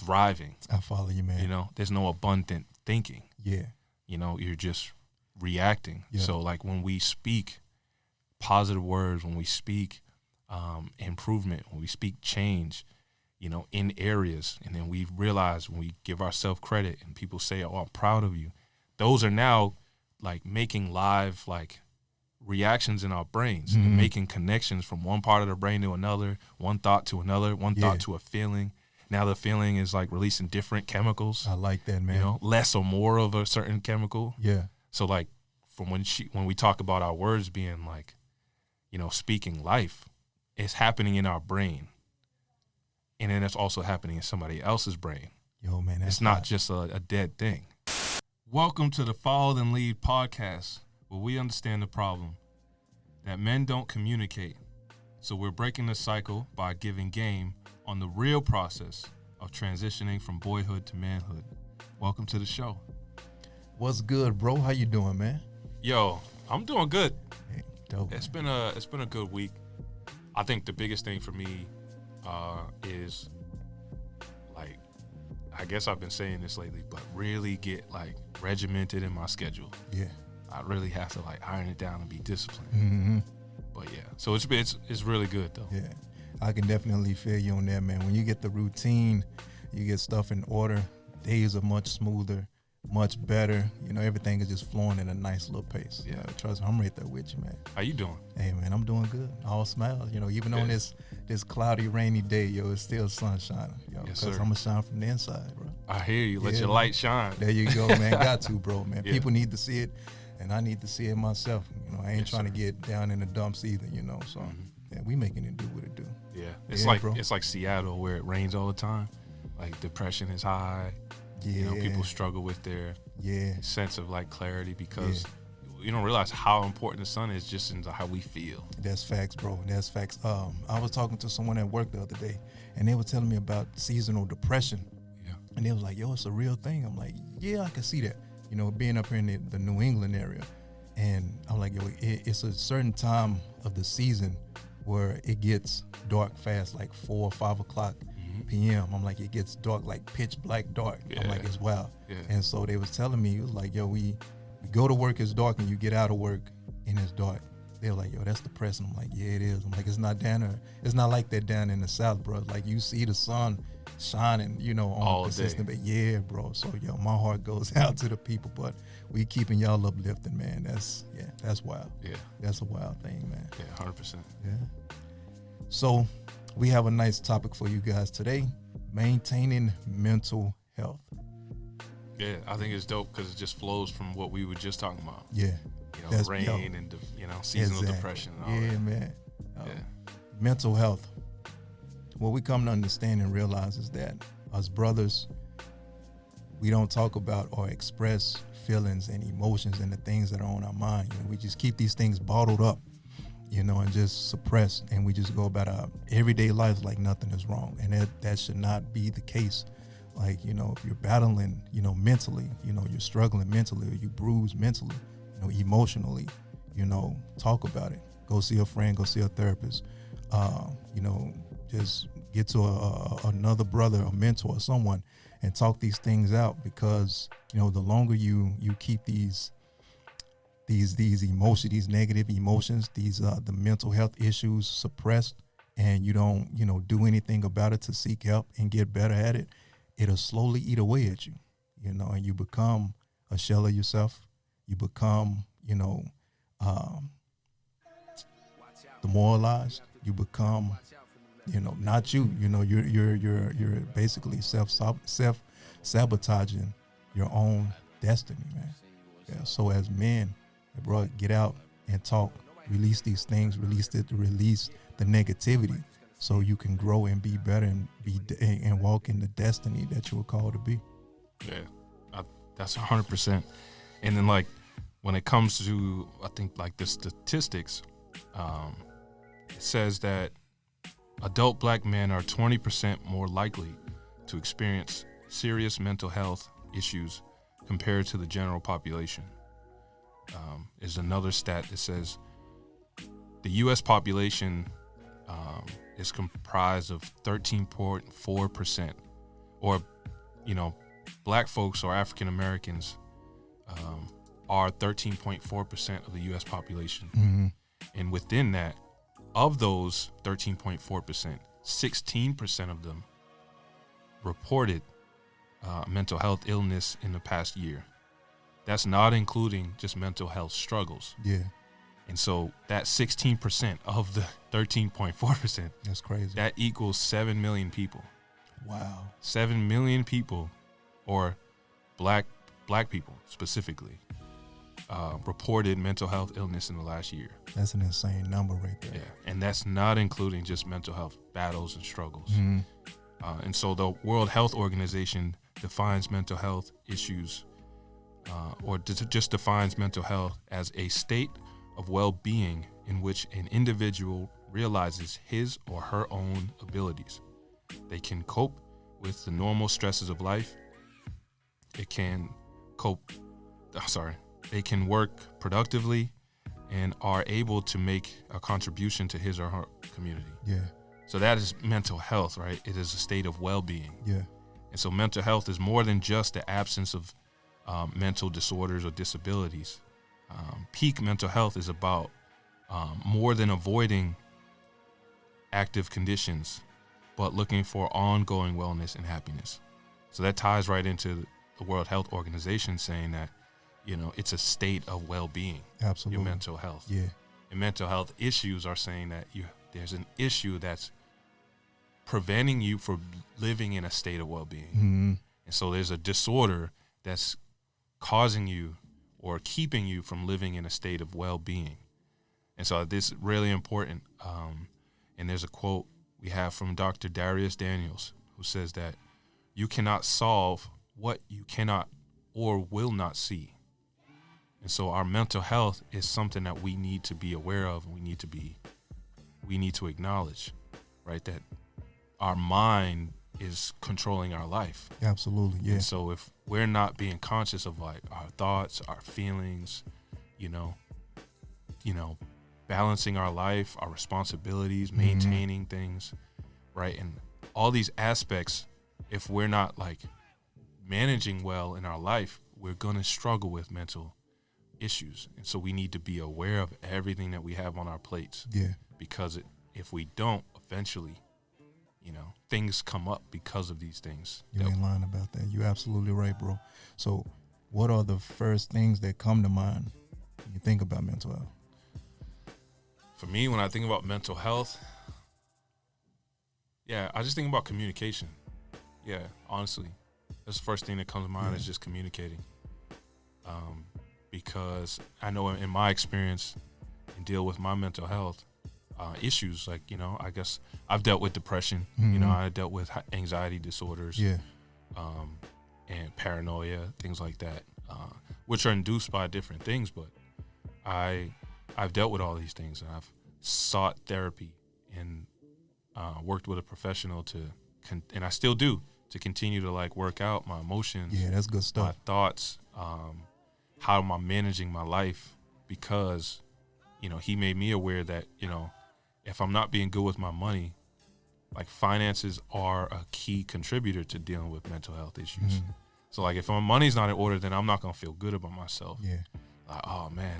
thriving. I follow you, man. You know, there's no abundant thinking. Yeah. You know, you're just reacting. Yeah. So like when we speak positive words, when we speak improvement, when we speak change, you know, in areas, and then we realize when we give ourselves credit and people say, oh, I'm proud of you, those are now like making live like reactions in our brains and making connections from one part of the brain to another, one thought to another, one thought to a feeling. Now the feeling is like releasing different chemicals. I like that, man. You know, less or more of a certain chemical. Yeah. So like from when we talk about our words being like, you know, speaking life, it's happening in our brain. And then it's also happening in somebody else's brain. Yo, man, that's it's not just a dead thing. Welcome to the Follow Then Lead podcast, where we understand the problem that men don't communicate. So we're breaking the cycle by giving game on the real process of transitioning from boyhood to manhood. Welcome to the show. What's good, bro? How you doing, man? Yo, I'm doing good. Hey, dope. It's been a good week. I think the biggest thing for me is like, I guess I've been saying this lately, but really get like regimented in my schedule. Yeah. I really have to like iron it down and be disciplined. Mm-hmm. But yeah, so it's really good though. Yeah, I can definitely feel you on that, man. When you get the routine, you get stuff in order, days are much smoother, much better. You know, everything is just flowing at a nice little pace. Yeah. Trust me, I'm right there with you, man. How you doing? Hey, man, I'm doing good. All smiles. You know, even on this cloudy, rainy day, yo, it's still sun shining. Yo, yes, because I'm going to shine from the inside, bro. I hear you. Let your light shine. There you go, man. Got to, bro, man. Yeah. People need to see it, and I need to see it myself. You know, I ain't trying to get down in the dumps either, you know. So, yeah, we making it do what it do. Yeah. It's bro. like Seattle where it rains all the time. Like depression is high. Yeah. You know, people struggle with their sense of like clarity because you don't realize how important the sun is just into how we feel. That's facts, bro. That's facts. I was talking to someone at work the other day, and they were telling me about seasonal depression. Yeah. And they was like, yo, it's a real thing. I'm like, yeah, I can see that. You know, being up here in the New England area. And I'm like, yo, it's a certain time of the season where it gets dark fast, like 4 or 5 o'clock p.m. I'm like, it gets dark, like pitch black dark. Yeah. I'm like, it's wild. Yeah. And so they was telling me, it was like, yo, we go to work, it's dark, and you get out of work and it's dark. They were like, yo, that's depressing. I'm like, yeah, it is. I'm like, it's not like that down in the South, bro. Like, you see the sun shining, you know, on all a consistent day. basis. Yeah, bro. So, yo, my heart goes out to the people, but we keeping y'all uplifting, man. That's wild. Yeah. That's a wild thing, man. Yeah, 100%. Yeah. So, we have a nice topic for you guys today, maintaining mental health. Yeah, I think it's dope because it just flows from what we were just talking about. Yeah. You know, rain and, you know, seasonal depression and all that. Man. Yeah. Mental health. What we come to understand and realize is that us brothers, we don't talk about or express feelings and emotions and the things that are on our mind. You know, we just keep these things bottled up, you know, and just suppressed, and we just go about our everyday lives like nothing is wrong. And that should not be the case. Like, you know, if you're battling, you know, mentally, you know, you're struggling mentally, or you bruise mentally, you know, emotionally, you know, talk about it. Go see a friend, go see a therapist, you know, just get to another brother, a mentor, someone, and talk these things out, because, you know, the longer you keep these emotions, these negative emotions, the mental health issues suppressed, and you don't, you know, do anything about it to seek help and get better at it, it'll slowly eat away at you, you know, and you become a shell of yourself. You become, you know, demoralized. You become, you know, not you. You know, you're basically self-sabotaging your own destiny, man. Yeah. So as men, bro, get out and talk. Release these things. Release the negativity, so you can grow and be better and walk in the destiny that you were called to be. Yeah, that's 100%. And then, like, when it comes to, I think, like, the statistics, it says that adult black men are 20% more likely to experience serious mental health issues compared to the general population. Is another stat that says the U.S. population is comprised of 13.4% or, black folks or African Americans are 13.4% of the U.S. population. Mm-hmm. And within that, of those 13.4%, 16% of them reported mental health illness in the past year. That's not including just mental health struggles. Yeah. And so that 16% of the 13.4%, that's crazy. That equals 7 million people. Wow. 7 million people, or black people specifically, reported mental health illness in the last year. That's an insane number right there. Yeah, and that's not including just mental health battles and struggles. Mm-hmm. And so the World Health Organization defines mental health issues, just defines mental health as a state of well-being in which an individual realizes his or her own abilities. They can cope with the normal stresses of life. They can work productively and are able to make a contribution to his or her community. Yeah. So that is mental health, right? It is a state of well-being. Yeah. And so mental health is more than just the absence of mental disorders or disabilities. Peak mental health is about more than avoiding active conditions, but looking for ongoing wellness and happiness. So that ties right into the World Health Organization saying that, it's a state of well-being. Absolutely. Your mental health. Yeah. And mental health issues are saying that there's an issue that's preventing you from living in a state of well-being. Mm-hmm. And so there's a disorder that's causing you or keeping you from living in a state of well-being. And so this is really important. And there's a quote we have from Dr. Darius Daniels, who says that you cannot solve what you cannot or will not see. And so our mental health is something that we need to be aware of. We need to acknowledge, right? That our mind is controlling our life. Absolutely, yeah. And so if we're not being conscious of like our thoughts, our feelings, balancing our life, our responsibilities, maintaining things, right? And all these aspects, if we're not like managing well in our life, we're going to struggle with mental issues. And so we need to be aware of everything that we have on our plates. Yeah. Because if we don't, eventually, things come up because of these things. You ain't lying about that. You're absolutely right, bro. So what are the first things that come to mind when you think about mental health? For me, when I think about mental health, I just think about communication. Yeah, honestly. That's the first thing that comes to mind is just communicating. Because I know in my experience and deal with my mental health issues, like, I guess I've dealt with depression, I dealt with anxiety disorders, and paranoia, things like that, which are induced by different things. But I've dealt with all these things, and I've sought therapy and worked with a professional and I still do, to continue to like work out my emotions. Yeah, that's good stuff. My thoughts, how am I managing my life? Because, he made me aware that, if I'm not being good with my money, like finances are a key contributor to dealing with mental health issues. Mm-hmm. So like if my money's not in order, then I'm not going to feel good about myself. Yeah. Like, oh man,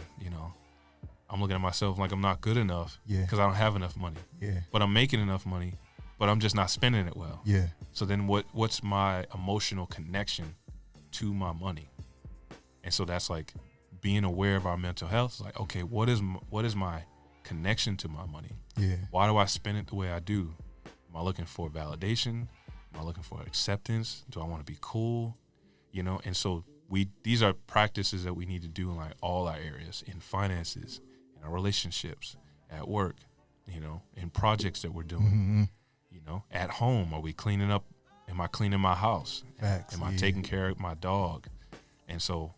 I'm looking at myself like I'm not good enough because I don't have enough money. Yeah. But I'm making enough money, but I'm just not spending it well. Yeah. So then what's my emotional connection to my money? And so that's like being aware of our mental health. It's like, okay, what is my connection to my money? Yeah. Why do I spend it the way I do? Am I looking for validation? Am I looking for acceptance? Do I want to be cool? And so these are practices that we need to do in like all our areas, in finances, in our relationships, at work, in projects that we're doing, at home. Are we cleaning up? Am I cleaning my house? Facts, Am I taking care of my dog? And so,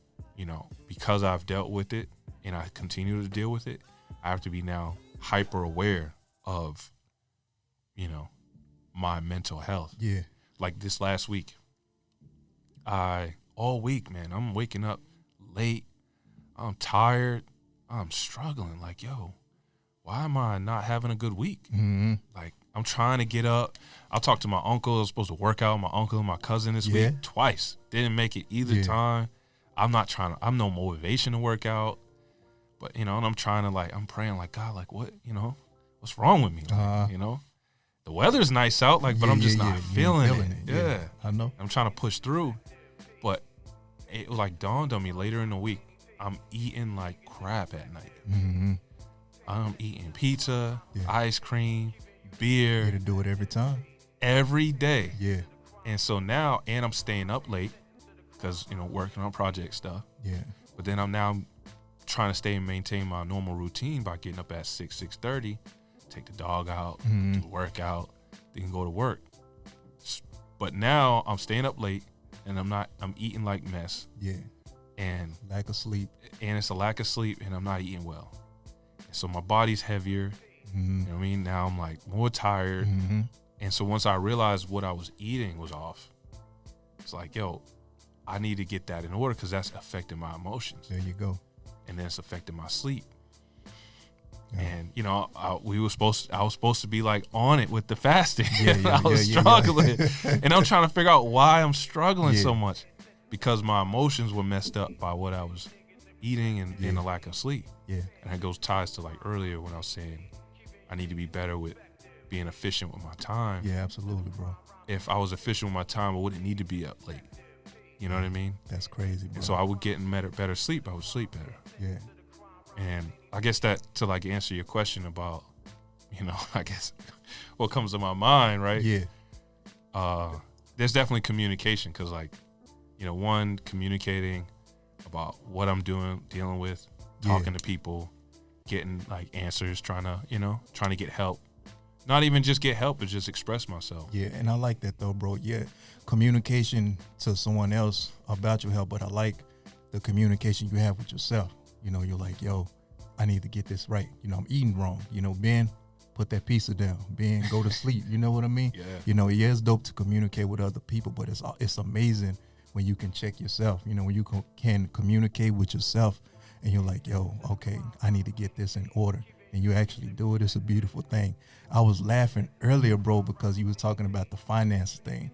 because I've dealt with it and I continue to deal with it, I have to be now hyper aware of, my mental health. Yeah. Like this last week, all week, man, I'm waking up late. I'm tired. I'm struggling. Like, yo, why am I not having a good week? Mm-hmm. Like, I'm trying to get up. I talked to my uncle. I was supposed to work out with my uncle and my cousin this week twice. Didn't make it either time. I'm no motivation to work out. But, and I'm trying to I'm praying God, what, what's wrong with me? The weather's nice out, but I'm just not feeling it. Yeah. I know. I'm trying to push through. But it dawned on me later in the week, I'm eating like crap at night. Mm-hmm. I'm eating pizza, ice cream, beer. You to do it every time. Every day. Yeah. And so now, I'm staying up late because, working on project stuff. Yeah. But then I'm now trying to maintain my normal routine by getting up at 6:30, take the dog out, do a workout, then go to work. But now I'm staying up late and I'm eating like mess. Yeah. And lack of sleep. And it's a lack of sleep and I'm not eating well. And so my body's heavier. Mm-hmm. You know what I mean? Now I'm more tired. Mm-hmm. And so once I realized what I was eating was off, it's I need to get that in order because that's affecting my emotions. There you go. And then it's affecting my sleep. Yeah. And I was supposed to be on it with the fasting. I was struggling, and I'm trying to figure out why I'm struggling so much, because my emotions were messed up by what I was eating and the lack of sleep. Yeah, and that ties to earlier when I was saying I need to be better with being efficient with my time. Yeah, absolutely, bro. If I was efficient with my time, I wouldn't need to be up late. You know what I mean? That's crazy, bro. And so I would get better sleep. I would sleep better. Yeah. And I guess that to answer your question about, I guess what comes to my mind, right? Yeah. There's definitely communication because one, communicating about what I'm dealing with, talking to people, getting answers, trying to get help. Not even just get help, but just express myself. Yeah, and I like that though, bro. Yeah, communication to someone else about your help, but I like the communication you have with yourself. You're like, yo, I need to get this right. I'm eating wrong. Ben, put that pizza down. Ben, go to sleep. You know what I mean? Yeah. It's dope to communicate with other people, but it's amazing when you can check yourself. When you can communicate with yourself and you're like, yo, okay, I need to get this in order. And you actually do it. It's a beautiful thing. I was laughing earlier, bro, because you was talking about the finance thing,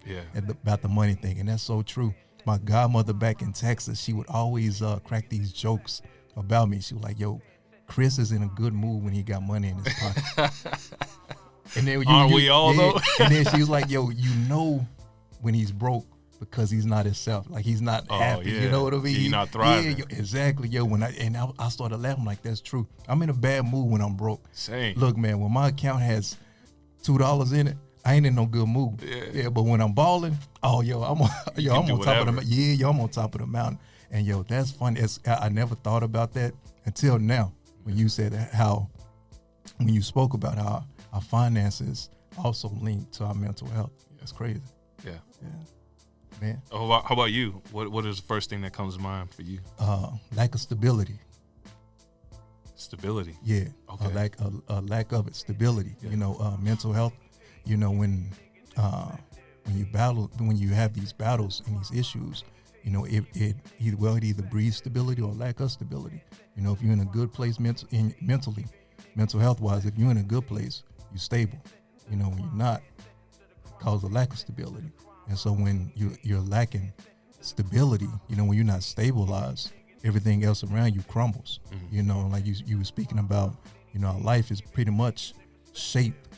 about the money thing, and that's so true. My godmother back in Texas, she would always crack these jokes about me. She was like, yo, Chris is in a good mood when he got money in his pocket. And then Aren't we all though? And then she was like, yo, when he's broke because he's not himself. He's not happy. Yeah. You know what I mean? He's not thriving. Yeah, exactly. Yo, I started laughing like, that's true. I'm in a bad mood when I'm broke. Same. Look, man, when my account has $2 in it, I ain't in no good mood. Yeah, but when I'm balling, I'm on top of the mountain. Yeah, I'm on top of the mountain. And yo, that's funny. I never thought about that until now when you said when you spoke about how our finances also link to our mental health. That's crazy. Yeah. Man. How about you? What is the first thing that comes to mind for you? Lack of stability. Stability. Yeah. Okay. A lack of it. Stability. Yeah. Mental health. When you have these battles and these issues, it either breeds stability or lack of stability. If you're in a good place mentally, mental health wise, if you're in a good place, you're stable. When you're not, it causes a lack of stability. And so when you're lacking stability, when you're not stabilized, everything else around you crumbles. Mm-hmm. Like you were speaking about, our life is pretty much shaped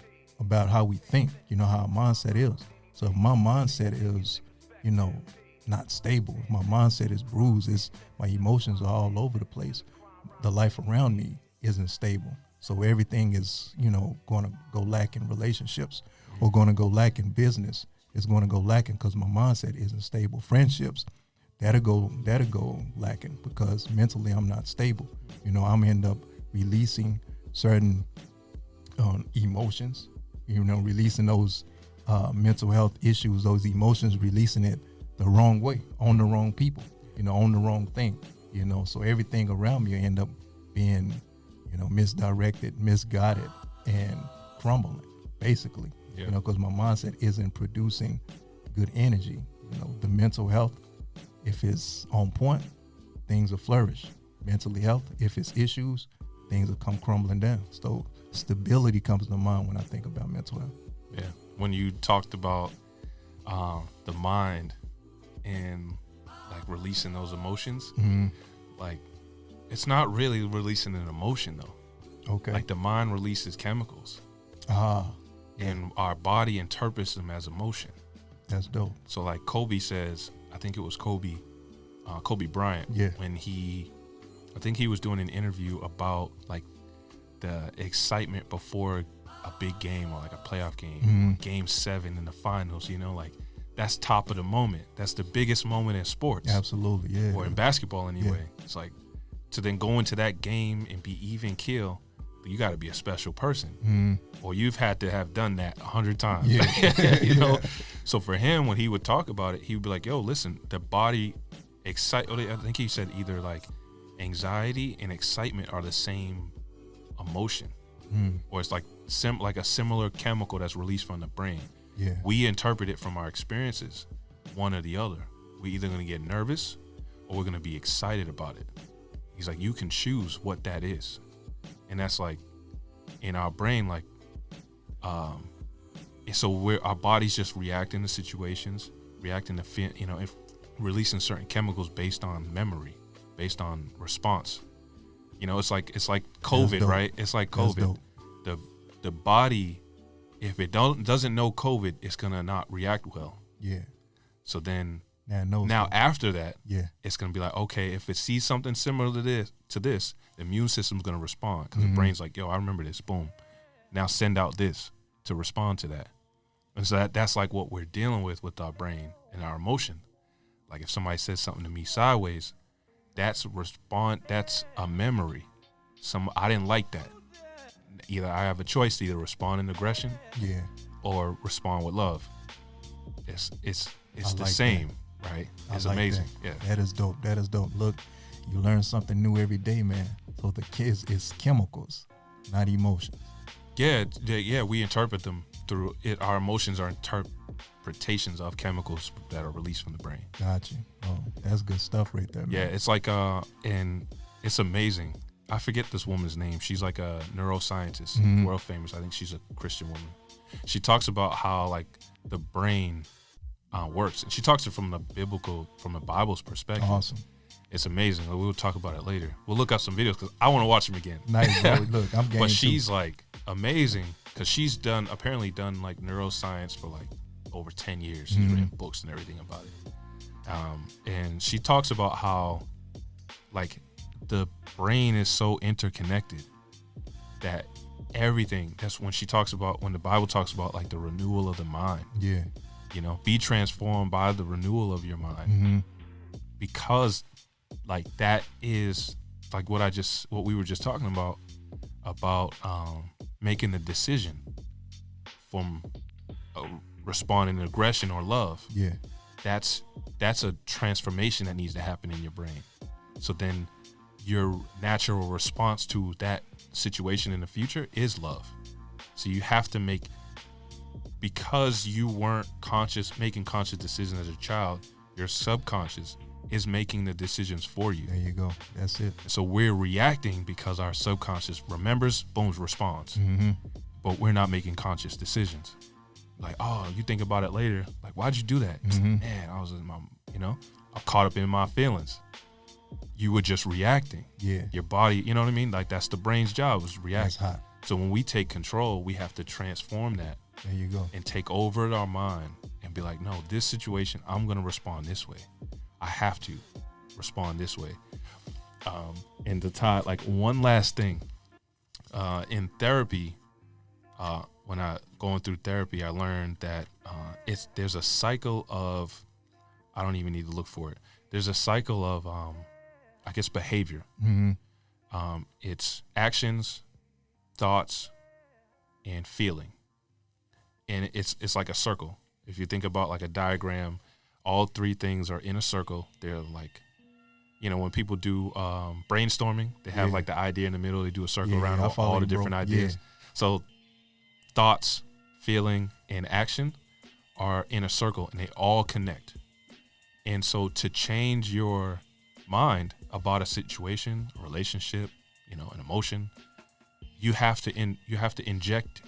about how we think, how our mindset is. So if my mindset is, not stable, if my mindset is bruised, my emotions are all over the place, the life around me isn't stable. So everything is, going to go lack in relationships or going to go lack in business. It's going to go lacking because my mindset isn't stable. Friendships, that'll go lacking because mentally I'm not stable. I'm end up releasing certain emotions, releasing those mental health issues, those emotions, releasing it the wrong way, on the wrong people, on the wrong thing, so everything around me end up being, misdirected, misguided, and crumbling, basically. Yeah. Because my mindset isn't producing good energy. The mental health, if it's on point, things will flourish. Mentally health, if it's issues, things will come crumbling down. So stability comes to mind when I think about mental health. Yeah. When you talked about the mind and like releasing those emotions, like it's not really releasing an emotion though. Okay. Like the mind releases chemicals. And our body interprets them as emotion. That's dope. So like Kobe says, I think it was Kobe Bryant, when I think he was doing an interview about like the excitement before a big game or like a playoff game, game 7 in the finals, you know, like that's top of the moment. That's the biggest moment in sports. Absolutely, yeah. Or in basketball anyway. It's like to then go into that game and be even kill, you got to be a special person. Or you've had to have done that 100 times. You know? So for him, when he would talk about it, he would be like, yo, listen, the body I think he said either like anxiety and excitement are the same emotion. Or it's like a similar chemical that's released from the brain. Yeah. We interpret it from our experiences, one or the other. We're either going to get nervous or we're going to be excited about it. He's like, you can choose what that is. And that's like in our brain, like, and so our body's just reacting to situations, reacting to, you know, releasing certain chemicals based on memory, based on response. You know, it's like COVID, right? It's like COVID. The body, if it doesn't know COVID, it's gonna not react well. Yeah. So then now after that, it's gonna be like, okay, if it sees something similar to this, the immune system's gonna respond because the brain's like, yo, I remember this. Boom. Now send out this to respond to that. And so that's like what we're dealing with our brain and our emotion. Like if somebody says something to me sideways, that's a memory. I didn't like that. Either I have a choice to either respond in aggression, or respond with love. It's the same, right? It's amazing. Yeah, that is dope. Look, you learn something new every day, man. So the kids is chemicals, not emotions. Yeah. We interpret them through it. Our emotions are interpretations of chemicals that are released from the brain. Gotcha. Oh, that's good stuff right there, man. Yeah, it's like and it's amazing. I forget this woman's name. She's like a neuroscientist, world famous. I think she's a Christian woman. She talks about how like the brain works, and she talks it from the Bible's perspective. Awesome. It's amazing. We'll talk about it later. We'll look up some videos because I want to watch them again. Nice, bro. Look, I'm game. But she's like amazing because she's apparently done like neuroscience for like over 10 years. She's written books and everything about it. And she talks about how like the brain is so interconnected that everything, that's when the Bible talks about like the renewal of the mind. Yeah. You know, be transformed by the renewal of your mind. Because like that is like what we were just talking about making the decision from responding to aggression or love. Yeah. That's a transformation that needs to happen in your brain. So then your natural response to that situation in the future is love. So you have to because you weren't making conscious decisions as a child, your subconscious is making the decisions for you. There you go. That's it. So we're reacting because our subconscious remembers, boom, responds. But we're not making conscious decisions. Like, oh, you think about it later. Like, why'd you do that? Man, I was I'm caught up in my feelings. You were just reacting. Yeah. Your body, you know what I mean? Like that's the brain's job, is react. That's hot. So when we take control, we have to transform that. There you go. And take over our mind and be like, no, this situation, I'm going to respond this way. I have to respond this way. And to tie, like one last thing, in therapy, when going through therapy, I learned that there's a cycle of, I don't even need to look for it. There's a cycle of, I guess, behavior. It's actions, thoughts, and feeling. And it's like a circle. If you think about like a diagram, all three things are in a circle. They're like, when people do brainstorming, they have like the idea in the middle. They do a circle around all the different ideas. So thoughts, feeling, and action are in a circle, and they all connect. And so to change your mind about a situation, a relationship, an emotion, you have to inject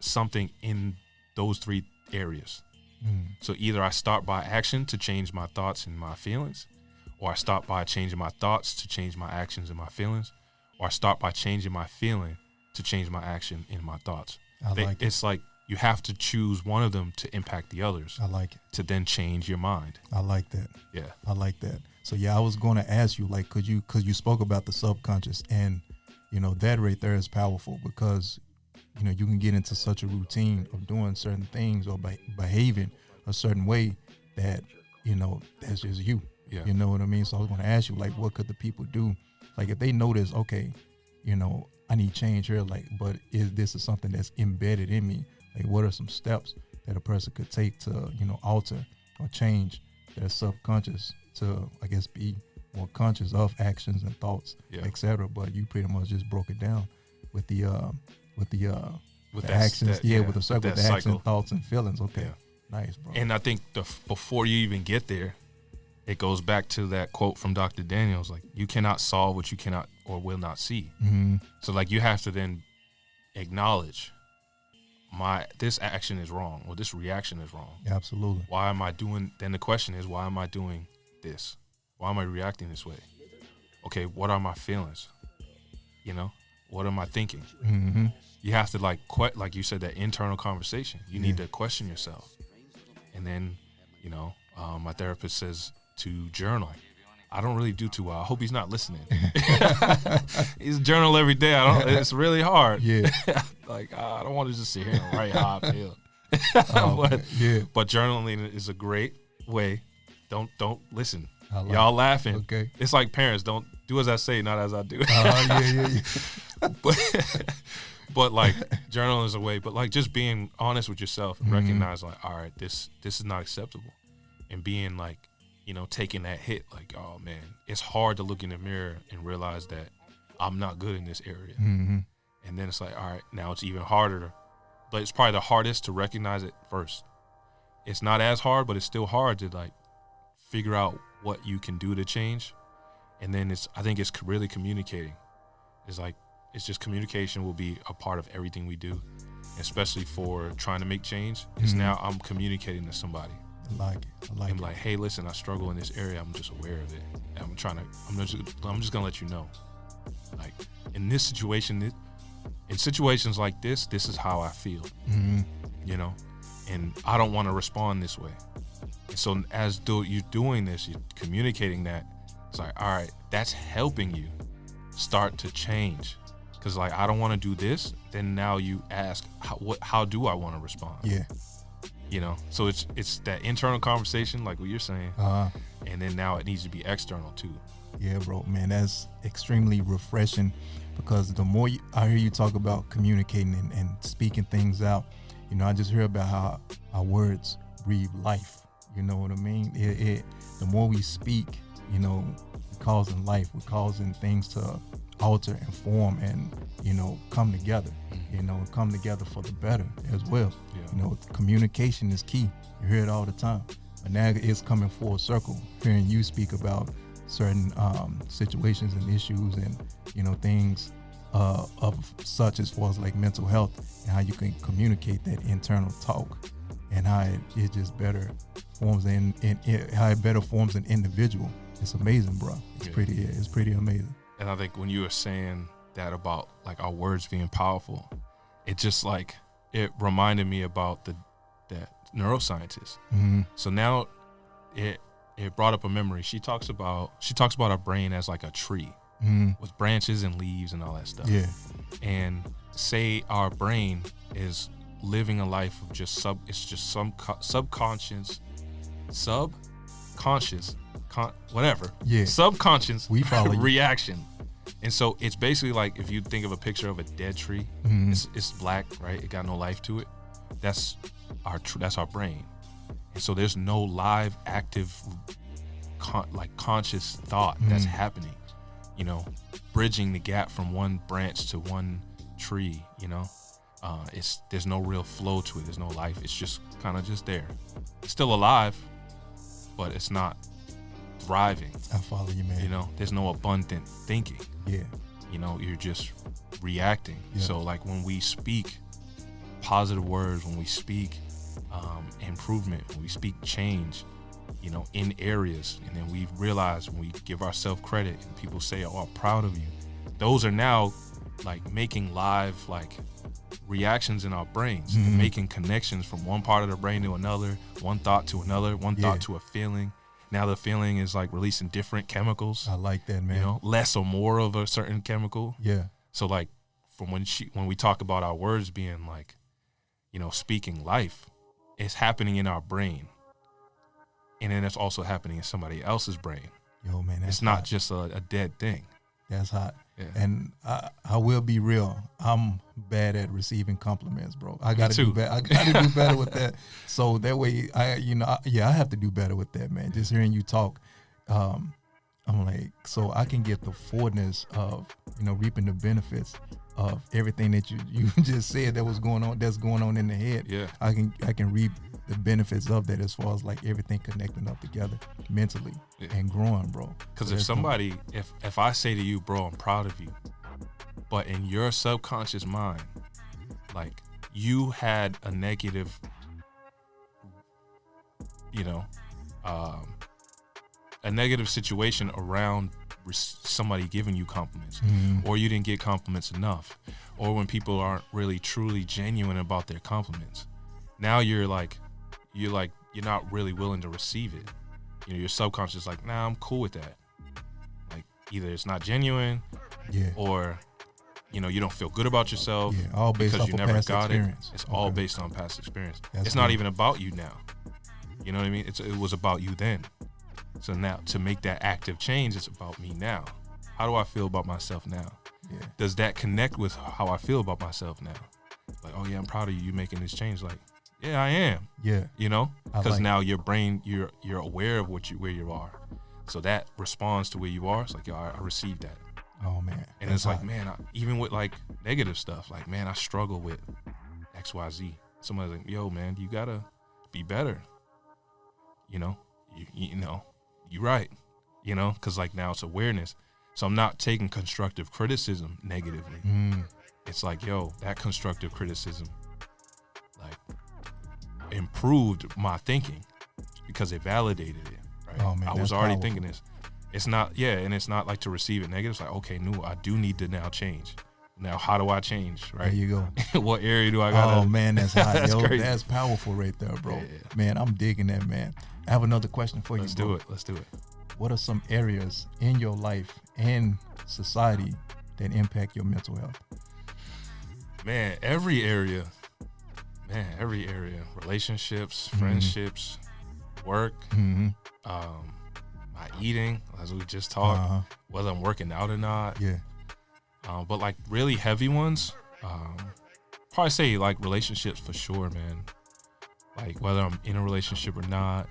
something in those three areas. Mm. So either I start by action to change my thoughts and my feelings, or I start by changing my thoughts to change my actions and my feelings, or I start by changing my feeling to change my action and my thoughts. It's like you have to choose one of them to impact the others. I like it. To then change your mind. I like that. Yeah. I like that. So yeah, I was going to ask you, like, cause you spoke about the subconscious, and that right there is powerful, because you can get into such a routine of doing certain things or behaving a certain way that that's just you. Yeah. You know what I mean? So I was going to ask you, like, what could the people do, like, if they notice, okay, I need change here, like, but this is something that's embedded in me, like, what are some steps that a person could take to alter or change their subconscious to, I guess, be more conscious of actions and thoughts, etc. But you pretty much just broke it down with the actions, with the circle, with the actions, thoughts, and feelings. Okay, nice, bro. And I think before you even get there, it goes back to that quote from Dr. Daniels, like, you cannot solve what you cannot or will not see. Mm-hmm. So, like, you have to then acknowledge this action is wrong, or this reaction is wrong. Absolutely. Why am I doing? Then the question is, why am I doing this? Why am I reacting this way? Okay, what are my feelings? What am I thinking? Mm-hmm. You have to like you said, that internal conversation. You need to question yourself. And then, my therapist says to journal. I don't really do too well. I hope he's not listening. He's journal every day. It's really hard. Yeah. Like, I don't want to just sit here and write how I feel. But journaling is a great way. Don't listen. Y'all laughing. Okay. It's like parents, don't do as I say, not as I do. Yeah. But like, journaling is a way. But like, just being honest with yourself and recognize, like, all right, this is not acceptable, and being like, taking that hit, like, oh man, it's hard to look in the mirror and realize that I'm not good in this area. Mm-hmm. And then it's like, all right, now it's even harder. But it's probably the hardest to recognize it first. It's not as hard, but it's still hard to like figure out what you can do to change. And then I think it's really communicating. It's just communication will be a part of everything we do, especially for trying to make change. It's now I'm communicating to somebody. I like I'm it. like, hey, listen, I struggle in this area. I'm just aware of it. And I'm just gonna let you know. Like, in this situation, in situations like this is how I feel. Mm-hmm. And I don't want to respond this way. And so as you're doing this, you're communicating that. It's like, all right, that's helping you start to change. Because like, I don't want to do this. Then now you ask, how do I want to respond? Yeah. So it's that internal conversation, like what you're saying, and then now it needs to be external too. Yeah, bro, man, that's extremely refreshing, because the more I hear you talk about communicating and speaking things out, I just hear about how our words breathe life. You know what I mean? The more we speak, we're causing life, we're causing things to alter and form and, come together, come together for the better as well. Yeah. Communication is key. You hear it all the time. But now it's coming full circle, hearing you speak about certain situations and issues and, things of such as far as like mental health, and how you can communicate that internal talk, and how it just better forms how it better forms an individual. It's amazing, bro. It's pretty amazing. And I think when you were saying that about like our words being powerful, it just like, it reminded me about that neuroscientist. Mm-hmm. So now it brought up a memory. She talks about our brain as like a tree with branches and leaves and all that stuff. Yeah. And say our brain is living a life of just subconscious, whatever. Yeah. Subconscious We follow you. reaction. And so it's basically like, if you think of a picture of a dead tree, it's black, right? It got no life to it. That's our brain. And so there's no live, active, conscious thought that's happening, bridging the gap from one branch to one tree, there's no real flow to it. There's no life. It's just kind of just there. It's still alive, but it's not thriving. I follow you, man. There's no abundant thinking. Yeah. You're just reacting. Yeah. So like, when we speak positive words, when we speak improvement, when we speak change, you know, in areas, and then we realize when we give ourselves credit and people say, oh, I'm proud of you, those are now like making live like reactions in our brains, and making connections from one part of the brain to another, one thought to another, one thought to a feeling. Now the feeling is like releasing different chemicals. I like that, man. You know, less or more of a certain chemical. Yeah. So like from when we talk about our words being like, you know, speaking life, it's happening in our brain. And then it's also happening in somebody else's brain. Yo, man, that's it's not hot. just a dead thing. That's hot. Yeah. And I will be real. I'm bad at receiving compliments, bro. I got to do better. I got to do better with that. So that way, I have to do better with that, man. Just hearing you talk, I'm like, so I can get the fullness of, you know, reaping the benefits of everything that you just said that's going on in the head. Yeah. I can reap the benefits of that as far as like everything connecting up together mentally and growing, bro. Because if I say to you, bro, I'm proud of you, but in your subconscious mind, like you had a negative, you know, a negative situation around somebody giving you compliments, or you didn't get compliments enough, or when people aren't really truly genuine about their compliments, now you're not really willing to receive it. You know, your subconscious is like, nah, I'm cool with that. Like either it's not genuine, or you know, you don't feel good about yourself, all based because off you of never past got experience. it. It's all based on past experience. That's it's not good. even about you now. You know what I mean? It was about you then. So now to make that active change, it's about me now. How do I feel about myself now? Yeah. Does that connect with how I feel about myself now? Like, oh yeah, I'm proud of you making this change. Like, yeah, I am. Yeah. You know, because like now your brain, you're aware of where you are. So that responds to where you are. It's like, yo, I received that. Oh man. And it's like, man, even with like negative stuff, like, man, I struggle with XYZ. Somebody's like, yo, man, you gotta be better. You know, you know, you're right. You know, because like now it's awareness. So I'm not taking constructive criticism negatively. It's like, yo, that constructive criticism like improved my thinking because it validated it. Right? Oh, man, I was already thinking this. It's not, and it's not like to receive it negative. It's like, okay, I do need to now change. Now, how do I change? Right? There you go. What area do I got? Oh man, that's hot. That's Yo, crazy. That's powerful right there, bro. Yeah. Man, I'm digging that, man. I have another question for Let's you, bro. Let's do it. What are some areas in your life and society that impact your mental health? Man, every area. Relationships, friendships, work, my eating, as we just talked, whether I'm working out or not. Yeah. But like really heavy ones, probably say like relationships for sure, man. Like whether I'm in a relationship or not,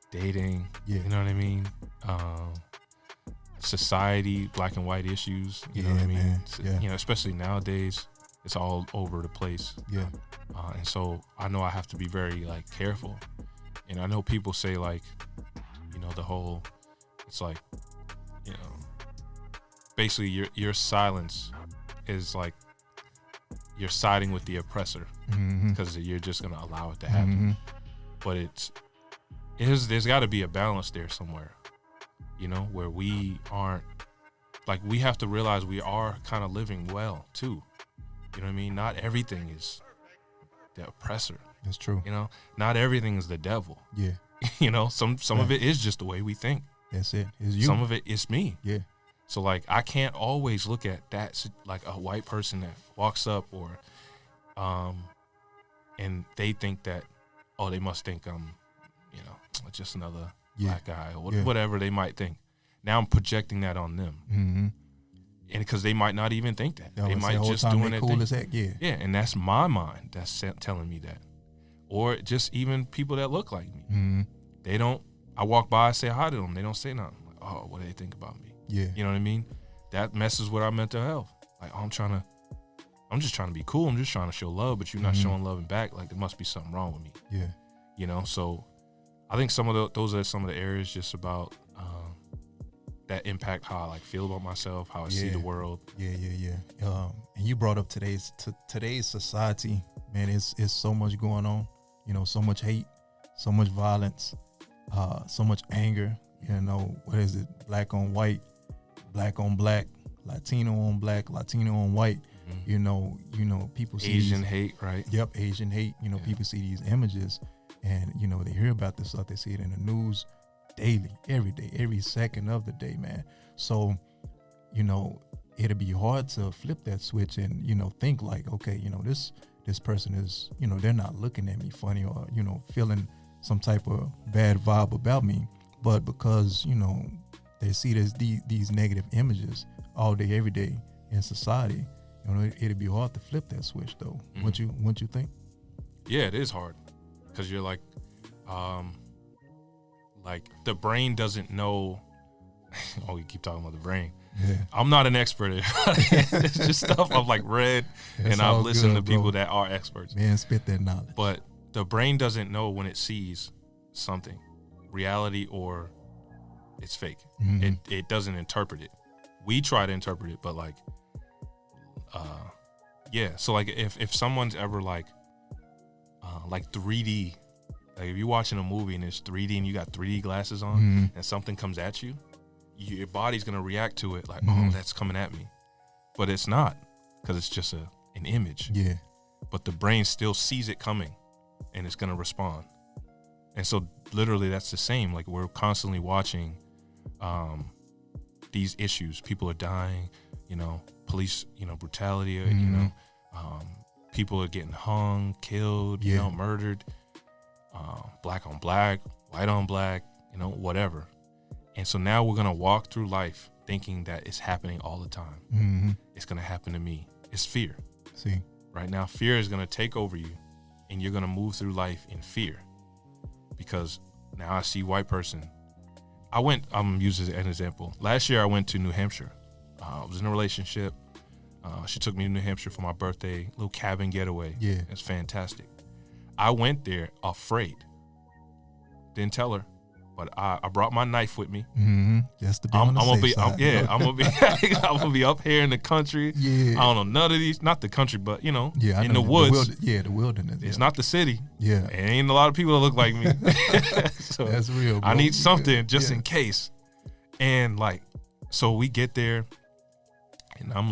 dating, you know what I mean? Society, black and white issues, you know what I mean? Man. Yeah. You know, especially nowadays, it's all over the place. Yeah. And so I know I have to be very like careful. And I know people say like, you know, it's like, you know, basically your silence is like you're siding with the oppressor because you're just going to allow it to happen. But there's got to be a balance there somewhere, you know, where we aren't, like, we have to realize we are kind of living well too. You know what I mean? Not everything is the oppressor. That's true. You know, not everything is the devil. Yeah. You know, some of it is just the way we think. That's it. It's you. Some of it is me. Yeah. So like I can't always look at that like a white person that walks up or and they think that, oh, they must think I'm, you know, just another black guy or whatever they might think. Now I'm projecting that on them. And because they might not even think that. They might just doing it. Cool as heck, yeah, and that's my mind that's telling me that. Or just even people that look like me. They don't, I walk by, I say hi to them. They don't say nothing. Like, oh, what do they think about me? Yeah. You know what I mean? That messes with our mental health. Like, oh, I'm just trying to be cool. I'm just trying to show love, but you're not showing love back. Like, there must be something wrong with me. Yeah. You know, so I think those are some of the areas just about that impact how I like feel about myself, how I see the world. Yeah. And you brought up today's society, man. It's so much going on. so much hate, so much violence, so much anger. What is it? Black on white, black on black, Latino on black, Latino on white. People see Asian hate, right? Yep, Asian hate. People see these images, and they hear about this stuff. They see it in the news daily, every day, every second of the day, man. So, it'll be hard to flip that switch and think like, okay, this person is, they're not looking at me funny or feeling some type of bad vibe about me, but because they see these negative images all day, every day in society. It'd be hard to flip that switch, though. Mm-hmm. Wouldn't you think? Yeah, it is hard because you're like the brain doesn't know. Oh, we keep talking about the brain. Yeah. I'm not an expert. It's just stuff I've read and I've listened to people that are experts. Man, spit that knowledge. But the brain doesn't know when it sees something, reality or it's fake. Mm-hmm. It doesn't interpret it. We try to interpret it, but so if someone's ever 3D, if you're watching a movie and it's 3D and you got 3D glasses on, mm-hmm. and something comes at you, your body's gonna react to it mm-hmm. oh, that's coming at me, but it's not, because it's just an image. Yeah. But the brain still sees it coming, and it's gonna respond. And so literally that's the same. We're constantly watching these issues. People are dying, police, brutality, mm-hmm. People are getting hung, killed, murdered, black on black, white on black, whatever. And so now we're going to walk through life thinking that it's happening all the time. Mm-hmm. It's going to happen to me. It's fear. See, right now, fear is going to take over you, and you're going to move through life in fear. Because now I see white person. I'm using an example. Last year I went to New Hampshire. I was in a relationship. She took me to New Hampshire for my birthday, little cabin getaway. Yeah. It's fantastic. I went there afraid. Didn't tell her, but I brought my knife with me. Mm-hmm. Just to be on the safe side. I'm gonna be up here in the country. Yeah. I don't know none of these, not the country, but in the woods. The wilderness. It's not the city. Yeah. It ain't a lot of people that look like me. So that's real, bro. I need something just in case. And so we get there, and I'm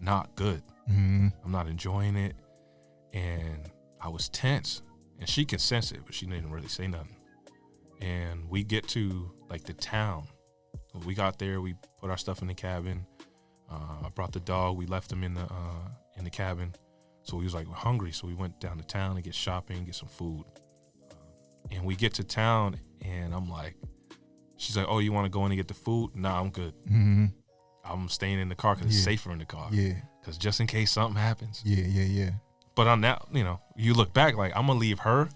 not good. Mm-hmm. I'm not enjoying it, and I was tense, and she could sense it, but she didn't really say nothing. And we get to the town. When we got there, we put our stuff in the cabin. I brought the dog. We left him in the cabin. So we was we're hungry, so we went down to town to get shopping, get some food. And we get to town, and I'm she's oh, you want to go in and get the food? Nah, I'm good. Mm-hmm. I'm staying in the car because it's safer in the car. Yeah. Because just in case something happens. Yeah. But on that, you look back I'm going to leave her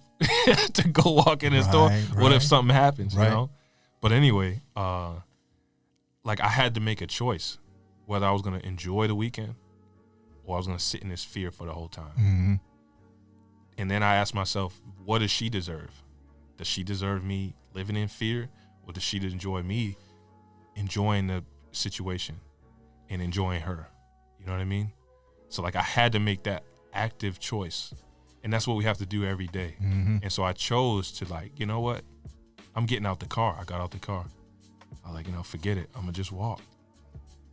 to go walk in the store. What if something happens, But anyway, I had to make a choice whether I was going to enjoy the weekend or I was going to sit in this fear for the whole time. Mm-hmm. And then I asked myself, what does she deserve? Does she deserve me living in fear, or does she enjoy me enjoying the situation and enjoying her? You know what I mean? So I had to make that active choice, and that's what we have to do every day. Mm-hmm. And so I chose to you know what? I'm getting out the car. I got out the car. I forget it. I'm gonna just walk,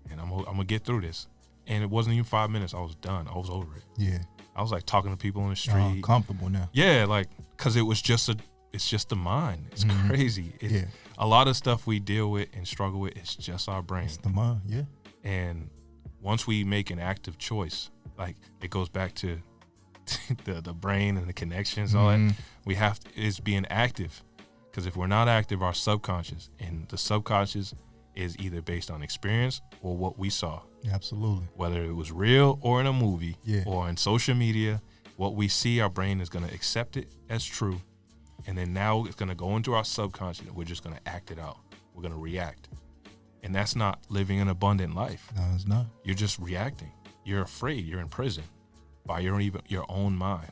and I'm gonna get through this. And it wasn't even 5 minutes. I was done. I was over it. Yeah. I was talking to people in the street. Comfortable now. Yeah, because it's just the mind. It's mm-hmm. crazy. Yeah. A lot of stuff we deal with and struggle with, it's just our brain. It's the mind, yeah. And once we make an active choice, it goes back to the brain and the connections, all mm-hmm. that. It's being active. Because if we're not active, our subconscious, and the subconscious is either based on experience or what we saw. Absolutely. Whether it was real or in a movie or in social media, what we see, our brain is going to accept it as true. And then now it's going to go into our subconscious, and we're just going to act it out. We're going to react. And that's not living an abundant life. No, it's not. You're just reacting. You're afraid. You're in prison by your own mind.